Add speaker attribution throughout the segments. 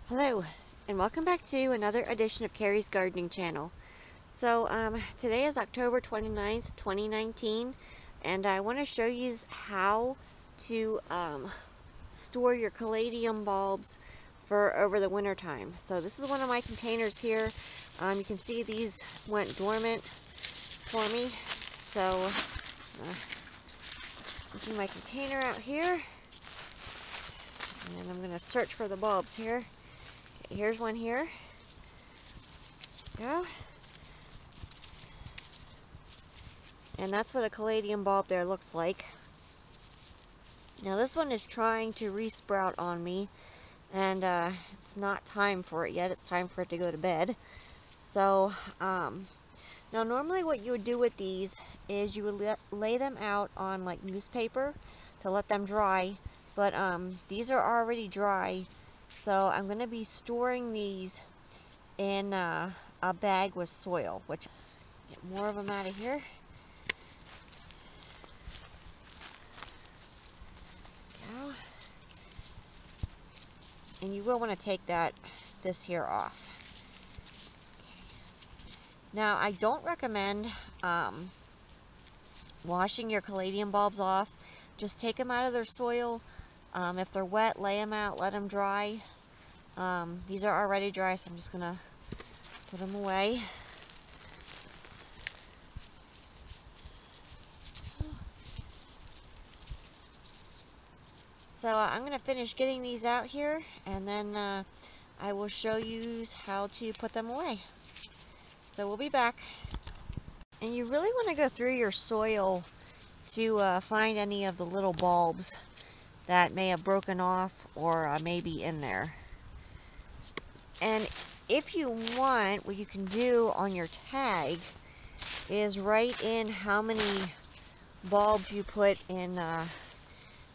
Speaker 1: Hello, and welcome back to another edition of Carrie's Gardening Channel. So, today is October 29th, 2019, and I want to show you how to store your caladium bulbs for over the winter time. So this is one of my containers here. You can see these went dormant for me. So, looking my container out here, and I'm going to search for the bulbs here. Here's one here. Go. And that's what a caladium bulb there looks like. Now this one is trying to resprout on me, and it's not time for it yet. It's time for it to go to bed. So now normally what you would do with these is you would lay them out on like newspaper to let them dry, but these are already dry. So I'm going to be storing these in a bag with soil, which get more of them out of here. Go. And you will want to take this here off. Now I don't recommend washing your caladium bulbs off. Just take them out of their soil. If they're wet, lay them out, let them dry. These are already dry, so I'm just going to put them away. So I'm going to finish getting these out here, and then I will show you how to put them away. So we'll be back. And you really want to go through your soil to find any of the little bulbs that may have broken off or may be in there. And if you want, what you can do on your tag is write in how many bulbs you put in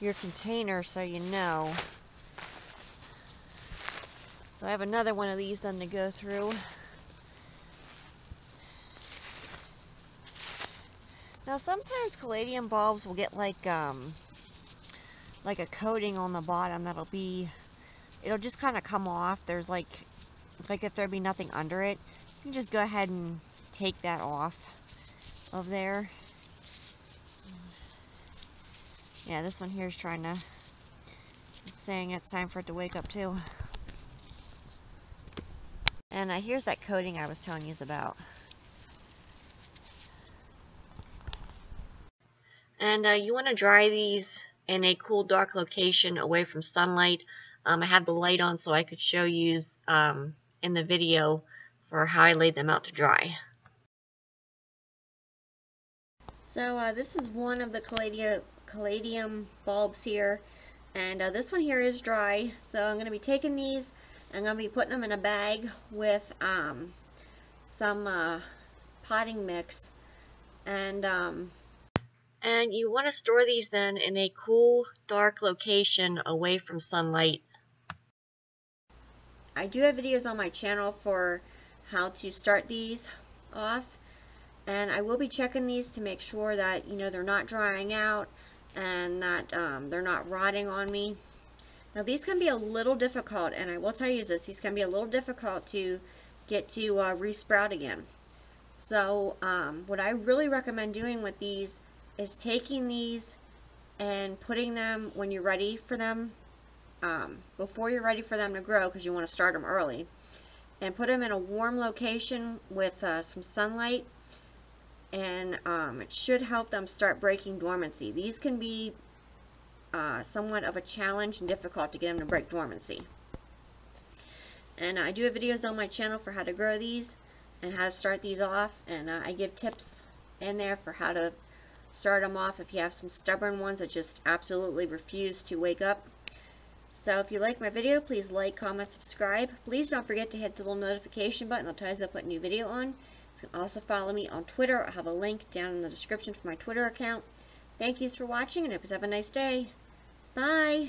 Speaker 1: your container, so you know. So I have another one of these then to go through. Now sometimes caladium bulbs will get like a coating on the bottom it'll just kind of come off. There's like if there be nothing under it, you can just go ahead and take that off of there. Yeah, this one here is it's saying it's time for it to wake up too. And here's that coating I was telling you about. And you want to dry these in a cool, dark location away from sunlight. I have the light on so I could show you in the video for how I laid them out to dry. So this is one of the caladium bulbs here, and this one here is dry. So I'm going to be taking these, I'm going to be putting them in a bag with some potting mix, and you want to store these then in a cool, dark location away from sunlight. I do have videos on my channel for how to start these off, and I will be checking these to make sure that they're not drying out and that they're not rotting on me. Now these can be a little difficult, and I will tell you this, these can be a little difficult to get to resprout again. So what I really recommend doing with these is taking these and putting them when you're ready for them, before you're ready for them to grow, because you want to start them early, and put them in a warm location with some sunlight, and it should help them start breaking dormancy. These can be somewhat of a challenge and difficult to get them to break dormancy. And I do have videos on my channel for how to grow these and how to start these off, and I give tips in there for how to start them off if you have some stubborn ones that just absolutely refuse to wake up. So if you like my video, please like, comment, subscribe. Please don't forget to hit the little notification button that tells you I put a new video on. You can also follow me on Twitter. I have a link down in the description for my Twitter account. Thank you for watching, and I hope you have a nice day. Bye!